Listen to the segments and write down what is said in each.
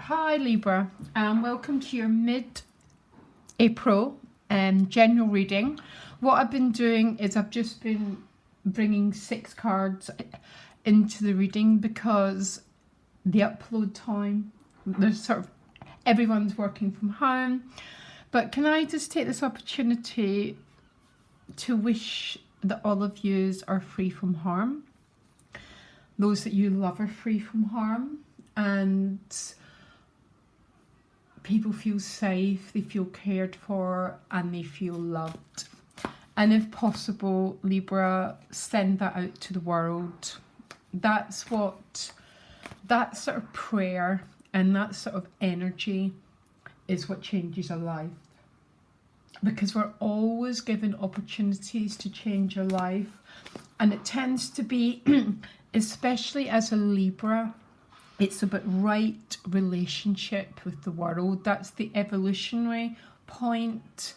Hi Libra, and welcome to your mid-April general reading. What I've been doing is I've just been bringing 6 cards into the reading because the upload time, there's everyone's working from home. But can I just take this opportunity to wish that all of yous are free from harm, those that you love are free from harm, and people feel safe, they feel cared for, and they feel loved. And if possible, Libra, send that out to the world. That sort of prayer and that sort of energy is what changes a life. Because we're always given opportunities to change our life. And it tends to be, especially as a Libra, it's about right relationship with the world. That's the evolutionary point.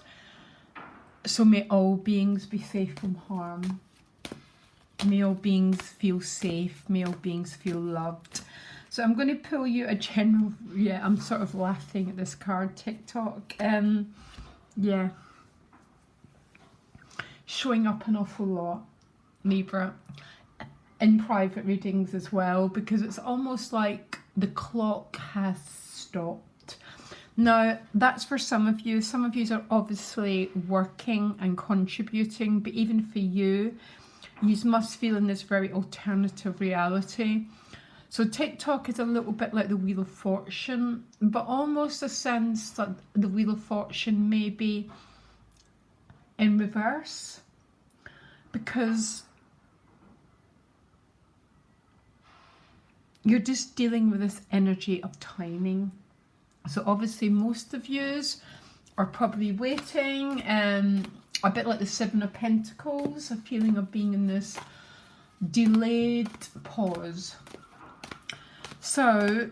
So may all beings be safe from harm. May all beings feel safe. May all beings feel loved. So I'm going to pull you a general... Yeah, I'm sort of laughing at this card, TikTok. Yeah. Showing up an awful lot, Libra. In private readings as well, because it's almost like the clock has stopped. Now, that's for some of you. Some of you are obviously working and contributing, but even for you, you must feel in this very alternative reality. So TikTok is a little bit like the Wheel of Fortune, but almost a sense that the Wheel of Fortune may be in reverse, because you're just dealing with this energy of timing. So obviously most of yous are probably waiting, a bit like the Seven of Pentacles, a feeling of being in this delayed pause. So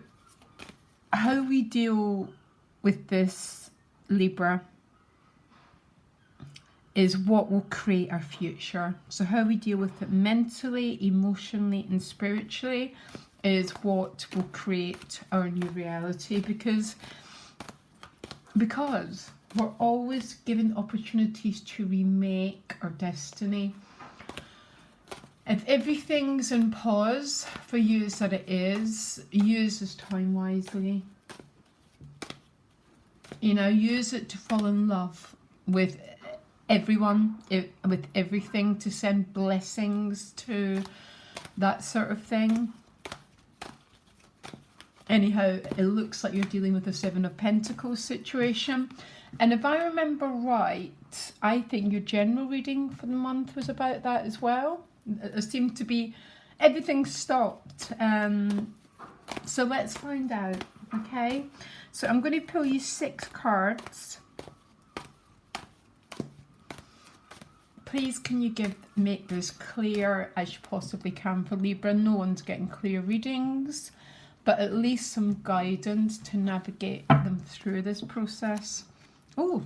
how we deal with this, Libra, is what will create our future. So how we deal with it mentally, emotionally and spiritually is what will create our new reality, because we're always given opportunities to remake our destiny. If everything's in pause for you as that it is, use this time wisely. You know, use it to fall in love with everyone, with everything, to send blessings to that sort of thing. Anyhow, it looks like you're dealing with a Seven of Pentacles situation. And if I remember right, I think your general reading for the month was about that as well. It seemed to be, everything stopped. So let's find out, okay? So I'm going to pull you 6 cards. Please can you make this clear as you possibly can for Libra. No one's getting clear readings, but at least some guidance to navigate them through this process. Oh,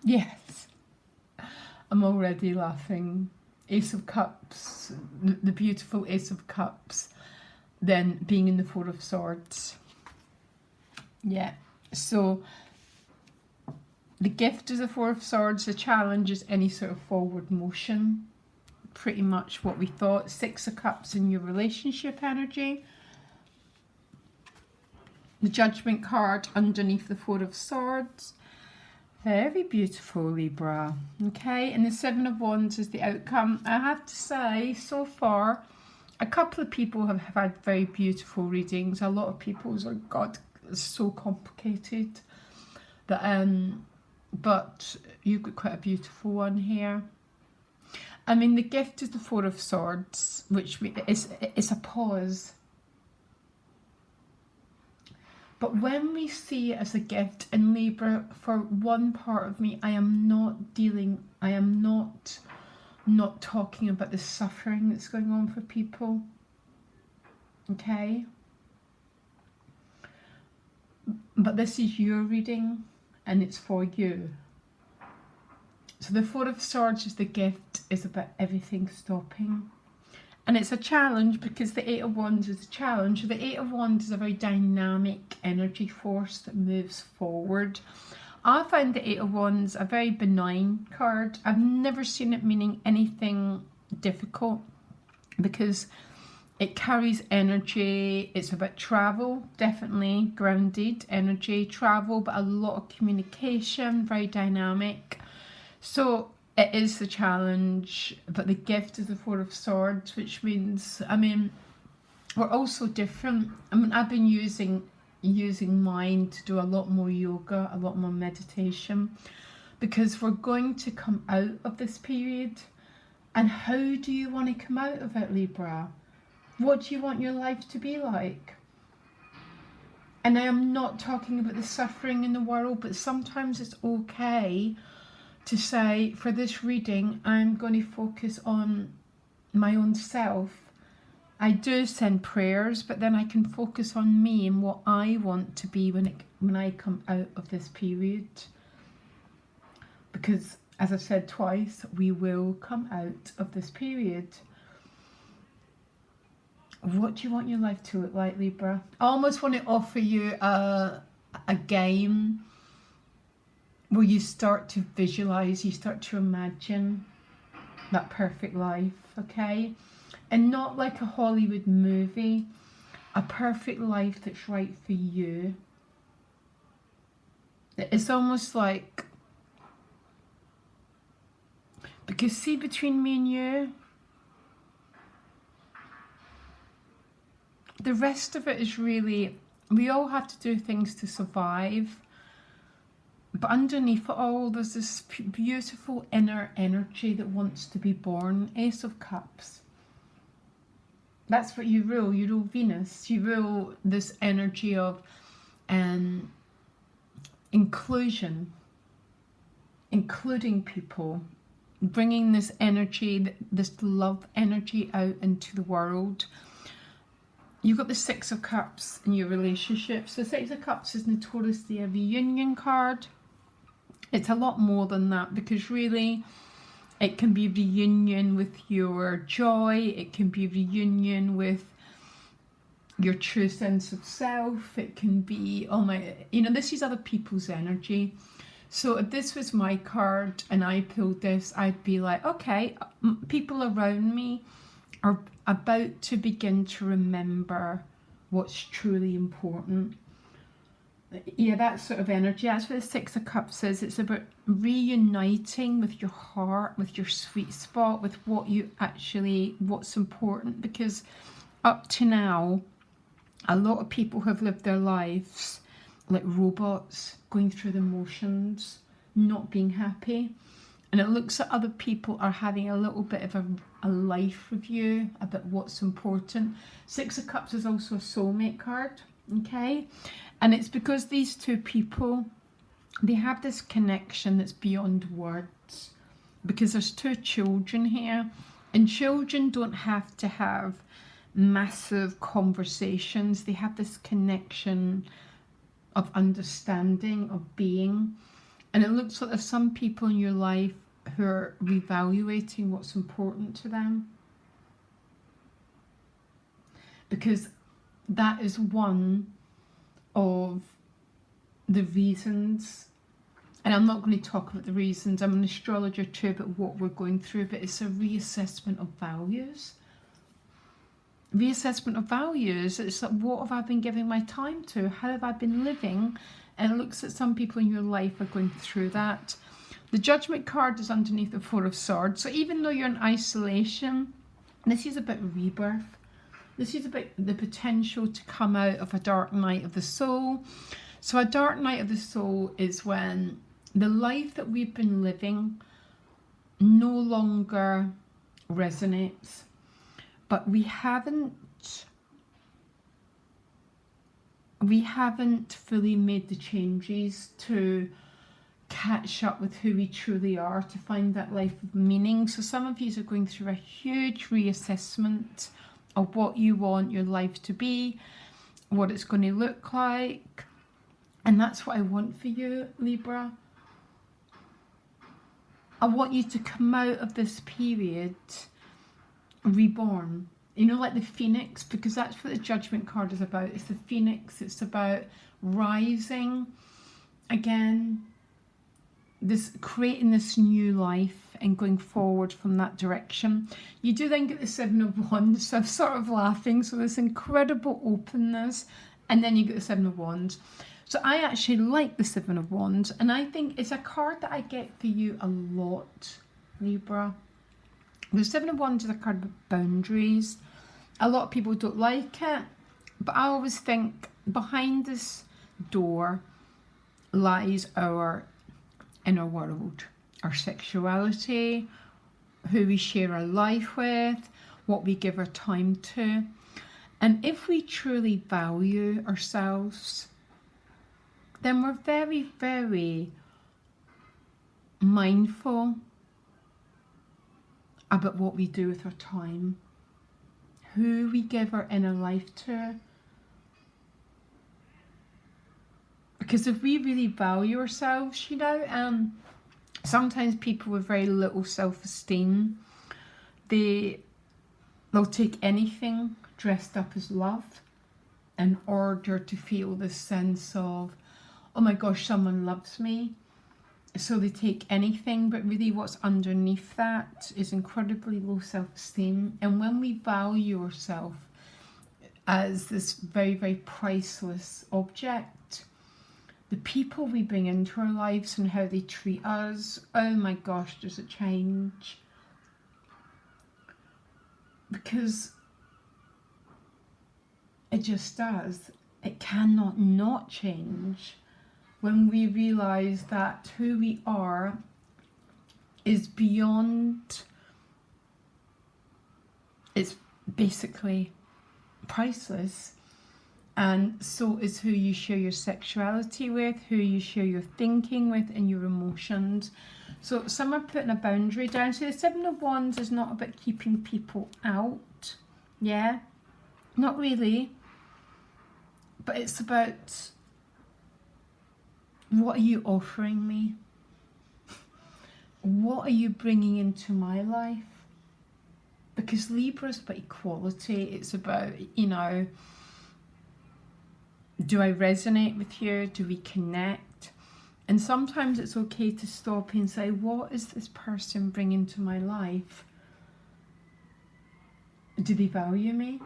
yes, I'm already laughing. Ace of Cups, the beautiful Ace of Cups, then being in the Four of Swords. Yeah, so the gift is the Four of Swords, the challenge is any sort of forward motion. Pretty much what we thought. 6 of Cups in your relationship energy. The Judgment card underneath the Four of Swords. Very beautiful, Libra. Okay, and the 7 of Wands is the outcome. I have to say, so far, a couple of people have had very beautiful readings. A lot of people's are, God, it's so complicated. That, but you've got quite a beautiful one here. I mean, the gift is the Four of Swords, which is a pause. But when we see it as a gift in Libra, for one part of me, I am not talking about the suffering that's going on for people. Okay? But this is your reading, and it's for you. So the Four of Swords is the gift, is about everything stopping. And it's a challenge because the Eight of Wands is a challenge. The Eight of Wands is a very dynamic energy force that moves forward. I find the Eight of Wands a very benign card. I've never seen it meaning anything difficult because it carries energy. It's about travel, definitely grounded energy, travel, but a lot of communication, very dynamic. So it is the challenge, but the gift is the Four of Swords, which means, I mean, we're also different. I mean, I've been using mine to do a lot more yoga, a lot more meditation, because we're going to come out of this period. And how do you want to come out of it, Libra? What do you want your life to be like? And I am not talking about the suffering in the world, but sometimes it's okay to say, for this reading, I'm going to focus on my own self. I do send prayers, but then I can focus on me and what I want to be when I come out of this period. Because, as I've said twice, we will come out of this period. What do you want your life to look like, Libra? I almost want to offer you a game where you start to visualize, you start to imagine that perfect life, okay? And not like a Hollywood movie, a perfect life that's right for you. It's almost like, because see, between me and you, the rest of it is really, we all have to do things to survive. But underneath it all, there's this beautiful inner energy that wants to be born. Ace of Cups. That's what you rule. You rule Venus. You rule this energy of inclusion, including people, bringing this energy, this love energy out into the world. You've got the Six of Cups in your relationships. The Six of Cups is notoriously a reunion card. It's a lot more than that, because really it can be reunion with your joy. It can be reunion with your true sense of self. It can be, oh my, you know, this is other people's energy. So if this was my card and I pulled this, I'd be like, okay, people around me are about to begin to remember what's truly important. Yeah, that sort of energy. That's what the Six of Cups is. It's about reuniting with your heart, with your sweet spot, with what you actually, what's important. Because up to now, a lot of people have lived their lives like robots, going through the motions, not being happy. And it looks like other people are having a little bit of a life review about what's important. Six of Cups is also a soulmate card, okay? And it's because these two people, they have this connection that's beyond words. Because there's two children here, and children don't have to have massive conversations. They have this connection of understanding, of being. And it looks like there's some people in your life who are reevaluating what's important to them. Because that is one of the reasons, and I'm not going to talk about the reasons, I'm an astrologer too, about what we're going through, but it's a reassessment of values. Reassessment of values. It's like, what have I been giving my time to? How have I been living? And it looks at some people in your life are going through that. The Judgment card is underneath the Four of Swords. So even though you're in isolation, this is about rebirth. This is about the potential to come out of a dark night of the soul. So a dark night of the soul is when the life that we've been living no longer resonates, but we haven't fully made the changes to catch up with who we truly are, to find that life of meaning. So some of you are going through a huge reassessment of what you want your life to be, what it's going to look like. And that's what I want for you, Libra. I want you to come out of this period reborn. you know, like the phoenix, because that's what the Judgment card is about. It's the phoenix. It's about rising again, this creating this new life and going forward from that direction. You do then get the Seven of Wands, so I'm sort of laughing. So this incredible openness, and then you get the Seven of Wands. So I actually like the Seven of Wands, and I think it's a card that I get for you a lot, Libra. The Seven of Wands is a card of boundaries. A lot of people don't like it, but I always think behind this door lies our inner world, our sexuality, who we share our life with, what we give our time to. And if we truly value ourselves, then we're very, very mindful about what we do with our time, who we give our inner life to. Because if we really value ourselves, you know, sometimes people with very little self-esteem, they'll take anything dressed up as love in order to feel this sense of, oh my gosh, someone loves me. So they take anything, but really what's underneath that is incredibly low self-esteem. And when we value ourselves as this very, very priceless object, the people we bring into our lives and how they treat us, oh my gosh, there's a change. Because it just does. It cannot not change when we realise that who we are is beyond, it's basically priceless. And so is who you share your sexuality with, who you share your thinking with, and your emotions. So some are putting a boundary down. So the Seven of Wands is not about keeping people out. Yeah, not really. But it's about, what are you offering me? What are you bringing into my life? Because Libra is about equality. It's about, you know, do I resonate with you? Do we connect? And sometimes it's okay to stop and say, what is this person bringing to my life? Do they value me?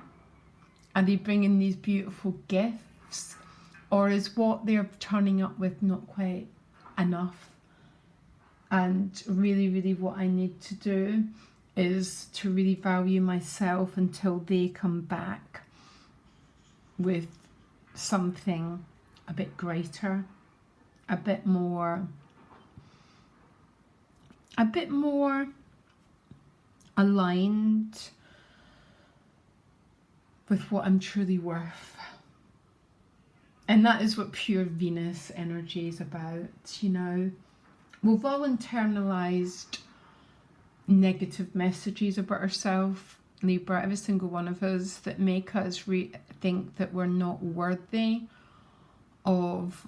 Are they bringing these beautiful gifts? Or is what they're turning up with not quite enough? And really, really what I need to do is to really value myself until they come back with something a bit greater, a bit more aligned with what I'm truly worth. And that is what pure Venus energy is about, you know. We've all internalized negative messages about ourselves, Libra, every single one of us, that make us think that we're not worthy of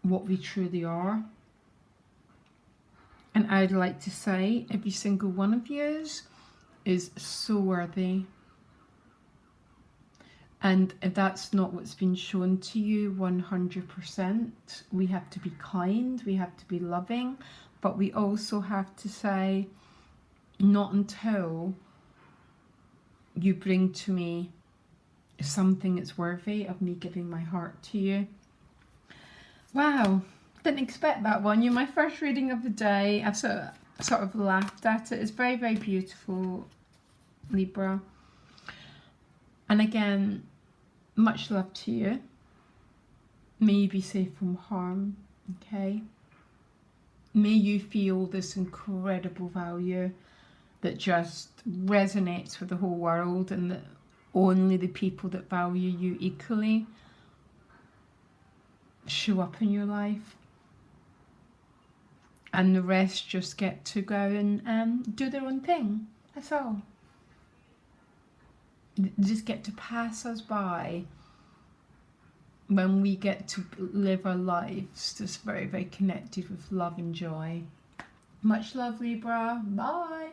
what we truly are. And I'd like to say every single one of you is so worthy. And if that's not what's been shown to you 100%, we have to be kind, we have to be loving, but we also have to say, not until you bring to me something that's worthy of me giving my heart to you. Wow, didn't expect that one. You're my first reading of the day. I've sort of laughed at it. It's very, very beautiful, Libra. And again, much love to you. May you be safe from harm, okay? May you feel this incredible value that just resonates with the whole world, and that only the people that value you equally show up in your life. And the rest just get to go and do their own thing. That's all. Just get to pass us by when we get to live our lives just very, very connected with love and joy. Much love, Libra. Bye.